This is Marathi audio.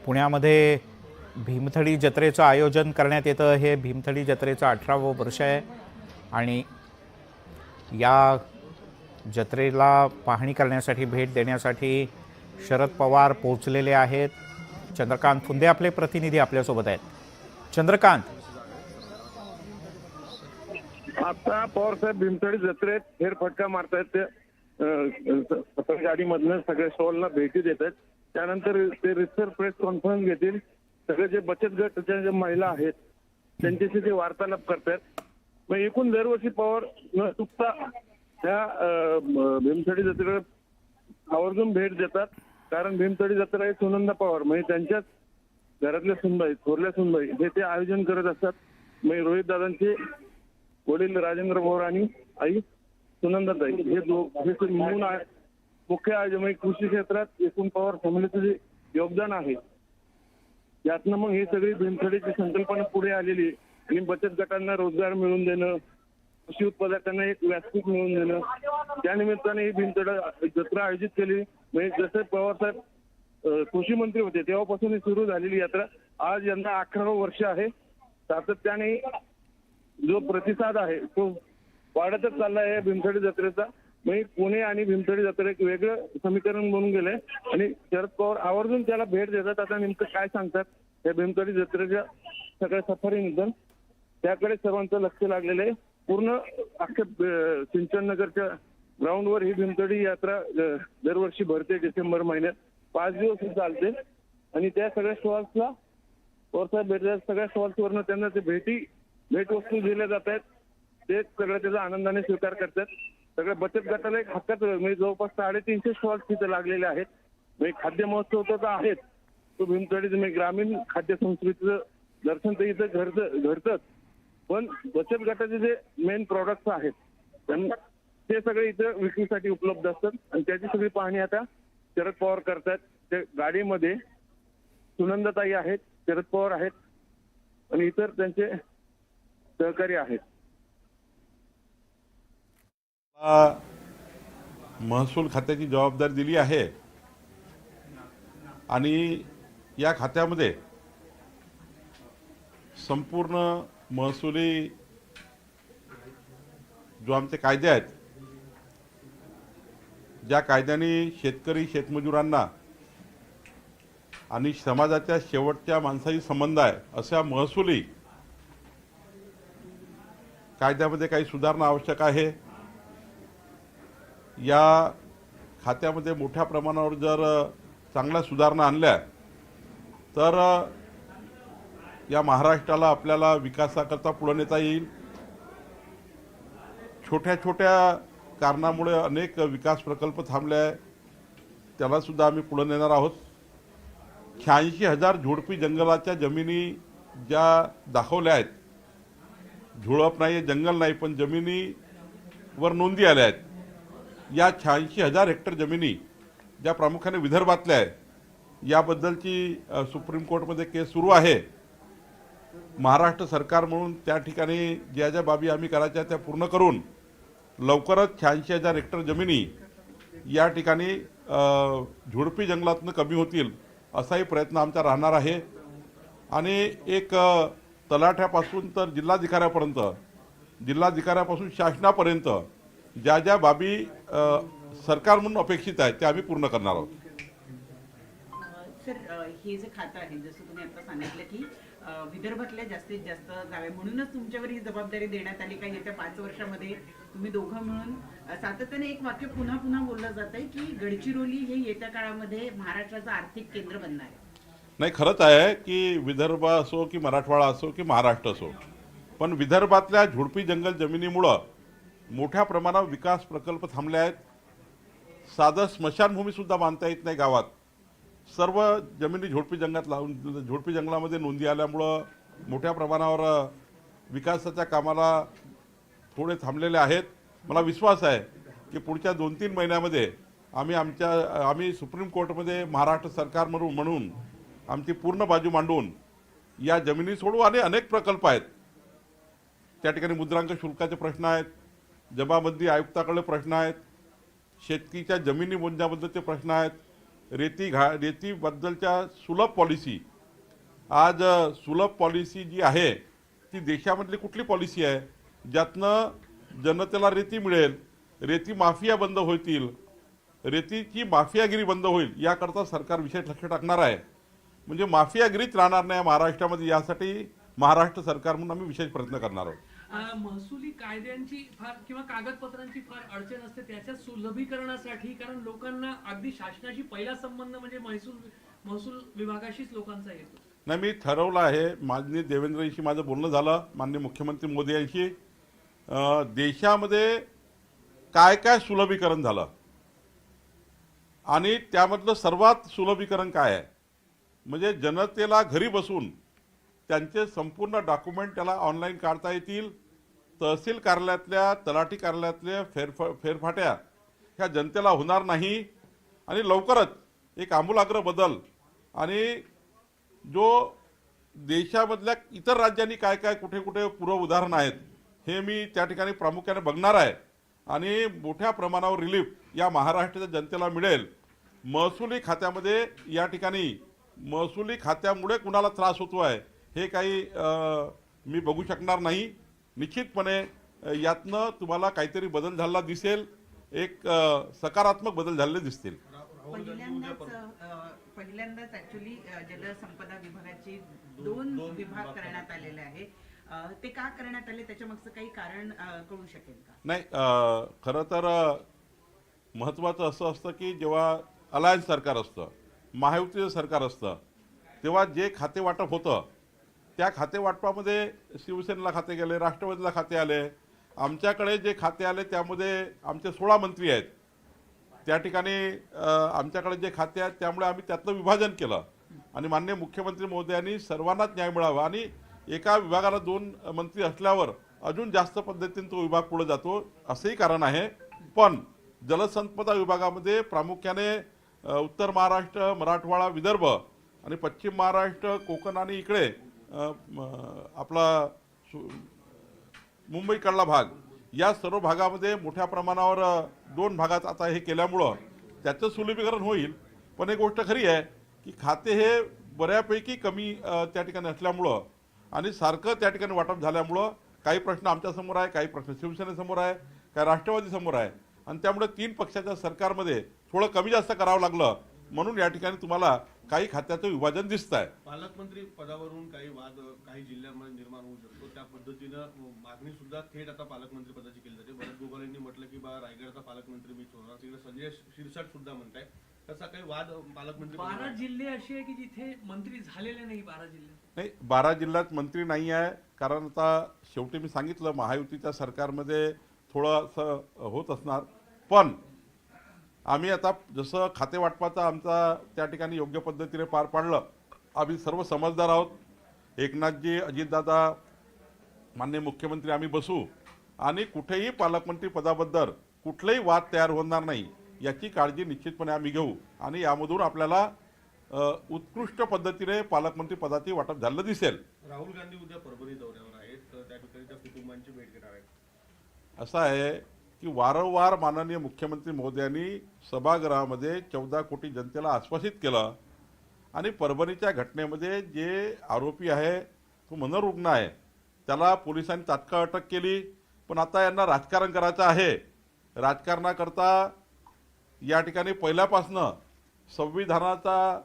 पुण्यामध्ये भीमथडी जत्रेचं आयोजन करण्यात येतं। हे भीमथडी जत्रेचं 18वं वर्ष आहे आणि या जत्रेला पाहणी करण्यासाठी भेट देण्यासाठी शरद पवार पोहोचलेले आहेत। चंद्रकांत फुंदे आपले प्रतिनिधी आपल्यासोबत आहेत। चंद्रकांत, आता पवारसाहेब भीमथडी जत्रेत फेरफटका मारतायत। ते गाडीमधनं सगळ्या स्टॉलला भेटी देत आहेत। त्यानंतर ते रिसर प्रेस कॉन्फरन्स घेतील। सगळे जे बचत गटाच्या ज्या महिला आहेत त्यांच्याशी ते वार्तालाप करतायत। मग एकूण दरवर्षी पवार न चुकता त्या भीमथडी जत्रेला आवर्जून भेट देतात, कारण भीमथडी जत्रा ही सुनंदा पवार म्हणजे त्यांच्याच घरातल्या सुनबाई, थोरल्या सुनबाई हे ते आयोजन करत असतात। म्हणजे रोहित दादांचे वडील राजेंद्र पवार आणि आई सुनंदाताई हे म्हणून मुख्य आयोजन म्हणजे कृषी क्षेत्रात एकूण पवार फॅमिलीचं जे योगदान आहे यातनं मग ही सगळी भीमथडीची संकल्पना पुढे आलेली आहे। आणि बचत गटांना रोजगार मिळवून देणं, कृषी उत्पादकांना एक व्यासपीठ मिळवून देणं, त्या निमित्ताने ही भीमथडी जत्रा आयोजित केली। म्हणजे जसे पवारसाहेब कृषी मंत्री होते तेव्हापासून ही सुरू झालेली यात्रा आज यंदा 18वं वर्ष आहे। सातत्याने जो प्रतिसाद आहे तो वाढतच चालला आहे भीमथडी जत्रेचा। म्हणजे पुणे आणि भीमथडी जत्रा एक वेगळं समीकरण बनून गेलंय आणि शरद पवार आवर्जून त्याला भेट देतात। आता नेमकं काय सांगतात या भीमथडी जत्रेच्या सगळ्या सफारीनंतर त्याकडे सर्वांचं लक्ष लागलेलं आहे। पूर्ण अख्ख्या सिंचन नगरच्या ग्राउंडवर ही भीमथडी यात्रा दरवर्षी भरते। डिसेंबर महिन्यात 5 दिवस चालते आणि त्या सगळ्या स्टॉल्सला पवारसाहेब भेटतात। सगळ्या स्टॉल्सवरनं त्यांना ते भेटवस्तू दिल्या जात आहेत। ते सगळं त्याचा आनंदाने स्वीकार करतात। सगळ्या बचत गटाला एक हक्काचं म्हणजे जवळपास 350 स्टॉल्स तिथे लागलेले आहेत। म्हणजे खाद्य महोत्सव तर आहेच, तो भीमथडीचं म्हणजे ग्रामीण खाद्य संस्कृतीचं दर्शन तर इथं घडतंच, पण बचत गटाचे जे मेन प्रॉडक्ट्स आहेत त्यांना ते सगळे इथं विक्रीसाठी उपलब्ध असतात आणि त्याची सगळी पाहणी आता शरद पवार करतात। त्या गाडीमध्ये सुनंदाताई आहेत, शरद पवार आहेत आणि इतर त्यांचे सहकारी आहेत। महसूल खात्याची जबाबदारी दिली आहे आणि या खात्यामध्ये संपूर्ण महसुली जो आमचे कायदे आहेत, ज्या कायद्याने शेतकरी शेतमजुरांना आणि समाजाच्या शेवटच्या माणसाशी संबंध आहे अशा महसुली कायद्यामध्ये काही सुधारणा आवश्यक आहे। या खात्यामध्ये मोठ्या प्रमाणावर जर चांगल्या सुधारणा आणल्या तर या महाराष्ट्राला आपल्याला विकासाकरता पुढे नेता येईल। छोट्या छोट्या कारणामुळे अनेक विकास प्रकल्प थांबले आहे, त्याला सुद्धा आम्ही पुढे नेणार आहोत। 86,000 झोडपी जंगलाच्या जमिनी ज्या दाखवल्या आहेत, झुळप नाही, जंगल नाही, पण जमिनीवर नोंदी आल्या आहेत। या 86,000 हेक्टर जमिनी ज्या प्रामुख्याने विदर्भातल्या आहे, याबद्दलची सुप्रीम कोर्टमध्ये केस सुरू आहे। महाराष्ट्र सरकार म्हणून त्या ठिकाणी ज्या ज्या बाबी आम्ही करायच्या त्या पूर्ण करून लवकरच 86,000 हेक्टर जमिनी या ठिकाणी झुडपी जंगलातनं कमी होतील असाही प्रयत्न आमचा राहणार आहे। आणि एक तलाठ्यापासून तर जिल्हाधिकाऱ्यापासून शासनापर्यंत ज्या ज्या बाबी सरकार म्हणून अपेक्षित आहेत त्या आम्ही पूर्ण करणार आहोत। सर, हे जे खातं आहे जसं तुम्ही आता सांगितलं की विदर्भातल्या जास्तीत जास्त गावे म्हणूनच तुमच्यावर ही जबाबदारी देण्यात आली का येत्या 5 वर्षामध्ये तुम्ही दोघं मिळून सातत्याने एक वाक्य पुन्हा पुन्हा बोललं जात आहे की गडचिरोली हे येत्या काळामध्ये महाराष्ट्राचं आर्थिक केंद्र बनणार आहे। नाही, खरंच आहे की विदर्भ असो की मराठवाडा असो की महाराष्ट्र असो, पण विदर्भातल्या झुडपी जंगल जमिनीमुळं मोठ्या प्रमाणावर विकास प्रकल्प थांबले आहेत। साधं स्मशानभूमीसुद्धा बांधता येत नाही गावात। सर्व जमिनी झोडपी जंगलामध्ये नोंदी आल्यामुळं मोठ्या प्रमाणावर विकासाच्या कामाला थोडे थांबलेले आहेत। मला विश्वास आहे की पुढच्या 2-3 महिन्यामध्ये आम्ही सुप्रीम कोर्टमध्ये महाराष्ट्र सरकार म्हणून आमची पूर्ण बाजू मांडून या जमिनी सोडू। आणि अनेक प्रकल्प आहेत, त्या ठिकाणी मुद्रांक शुल्काचे प्रश्न आहेत, जमाबंदी आयुक्ताकडे प्रश्न आहेत, शेतकीच्या जमिनी मोजण्याबद्दलचे प्रश्न आहेत, रेतीबद्दलच्या सुलभ पॉलिसी, आज सुलभ पॉलिसी जी आहे ती देशामधली कुठली पॉलिसी आहे ज्यातनं जनतेला रेती मिळेल, रेती माफिया बंद होतील, रेतीची माफियागिरी बंद होईल, याकरता सरकार विशेष लक्ष टाकणार आहे. म्हणजे माफियागिरीच राहणार नाही महाराष्ट्रामध्ये, यासाठी महाराष्ट्र सरकार म्हणून आम्ही विशेष प्रयत्न करणार आहोत. महसुली कायद्यांची फार किंवा कागदपत्रांची फार अडचण असते त्याच्या सुलभीकरणासाठी, कारण लोकांना अगदी शासनाशी पहिला संबंध म्हणजे महसूल विभागाशीच लोकांचा येतो. नाही, मी ठरवलं आहे, माननीय देवेंद्रजींशी माझं बोलणं झालं, माननीय मुख्यमंत्री मोदी यांशी, देशामध्ये काय काय सुलभीकरण झालं आणि त्यामधलं सर्वात सुलभीकरण काय आहे, म्हणजे जनतेला घरी बसून त्यांचे संपूर्ण डॉक्युमेंट त्याला ऑनलाईन काढता येतील. तहसील कार्यालयातल्या, तलाठी कार्यालयातल्या फेरफाट्या ह्या जनतेला होणार नाही आणि लवकरच एक आमूलाग्र बदल. आणि जो देशामधल्या इतर राज्यांनी काय काय कुठे कुठे पूर्व उदाहरण आहेत हे मी त्या ठिकाणी प्रामुख्याने बघणार आहे आणि मोठ्या प्रमाणावर रिलीफ या महाराष्ट्राच्या जनतेला मिळेल. महसुली खात्यामध्ये या ठिकाणी महसुली खात्यामुळे कुणाला त्रास होतो आहे हे काही मी बघू शकणार नाही. निश्चितपणे यातनं तुम्हाला काहीतरी बदल झालेला दिसेल, एक सकारात्मक बदल झालेले दिसतील. पहिल्यांदाच ऍक्च्युली जलसंपदा विभागाचे 2 विभाग करण्यात आलेले आहे. ते का करण्यात आले, त्याच्या मागचं काही कारण कळू शकेल का? नाही, खरं तर महत्त्वाचं असं असतं की जेव्हा अलायन्स सरकार असतं, महायुतीचं सरकार असतं, तेव्हा जे खाते वाटप होतं त्या खाते वाटपामध्ये शिवसेनेला खाते गेले, राष्ट्रवादीला खाते आले, आमच्याकडे जे खाते आले त्यामध्ये आमचे 16 मंत्री आहेत, त्या ठिकाणी आमच्याकडे जे खाते आहेत त्यामुळे आम्ही त्यातलं विभाजन केलं आणि माननीय मुख्यमंत्री महोदयांनी सर्वांनाच न्याय मिळावा आणि एका विभागाला 2 मंत्री असल्यावर अजून जास्त पद्धतीने तो विभाग पुढे जातो असंही कारण आहे. पण जलसंपदा विभागामध्ये प्रामुख्याने उत्तर महाराष्ट्र, मराठवाडा, विदर्भ आणि पश्चिम महाराष्ट्र, कोकण आणि इकडे आपला मुंबईकडला भाग, या सर्व भागामध्ये मोठ्या प्रमाणावर 2 भागात आता हे केल्यामुळं त्याचं सुलभीकरण होईल. पण एक गोष्ट खरी आहे की खाते हे बऱ्यापैकी कमी त्या ठिकाणी असल्यामुळं आणि सारखं त्या ठिकाणी वाटप झाल्यामुळं काही प्रश्न आमच्यासमोर आहे, काही प्रश्न शिवसेनेसमोर आहे, काही राष्ट्रवादीसमोर आहे आणि त्यामुळे 3 पक्षाच्या सरकारमध्ये थोडं कमी जास्त करावं लागलं म्हणून या ठिकाणी तुम्हाला काही खात्याचं विभाजन दिसत आहे. पालकमंत्री पदावरून काही वाद काही जिल्ह्यांमध्ये निर्माण होऊ शकतो, त्या पद्धतीनं मागणी सुद्धा थेट आता पालकमंत्री पदाची केली जाते. भरत गोगाल यांनी म्हटलं की रायगडचा पालकमंत्री मी होणार, तिकडे संजय शिरसाट सुद्धा म्हणताय, तसा काही वाद पालकमंत्री 12 जिल्हे असे आहे की जिथे मंत्री झालेले नाही. 12 जिल्हे नाही, 12 जिल्ह्यात मंत्री नाही आहे, कारण आता शेवटी मी सांगितलं महायुतीच्या सरकारमध्ये थोडं असं होत असणार. पण आम्ही आता जसं खाते वाटपाचा आमचा त्या ठिकाणी योग्य पद्धतीने पार पाडलं, आम्ही सर्व समजदार आहोत. एकनाथजी, अजितदादा, माननीय मुख्यमंत्री आम्ही बसू आणि कुठेही पालकमंत्री पदाबद्दल कुठलेही वाद तयार होणार नाही याची काळजी निश्चितपणे आम्ही घेऊ आणि यामधून आपल्याला उत्कृष्ट पद्धतीने पालकमंत्री पदाची वाटप झालं दिसेल. राहुल गांधी उद्या परभणी दौऱ्यावर आहेत, तर त्या ठिकाणी त्या कुटुंबांची भेट घेणार आहेत. असं आहे की वारंवार माननीय मुख्यमंत्री महोदयांनी सभागृहामध्ये 14 कोटी जनतेला आश्वासित केलं आणि परभणीच्या घटनेमध्ये जे आरोपी आहे तो मनोरुग्ण आहे, त्याला पोलिसांनी तात्काळ अटक केली. पण आता यांना राजकारण करायचं आहे. राजकारणाकरता या ठिकाणी पहिल्यापासनं संविधानाचा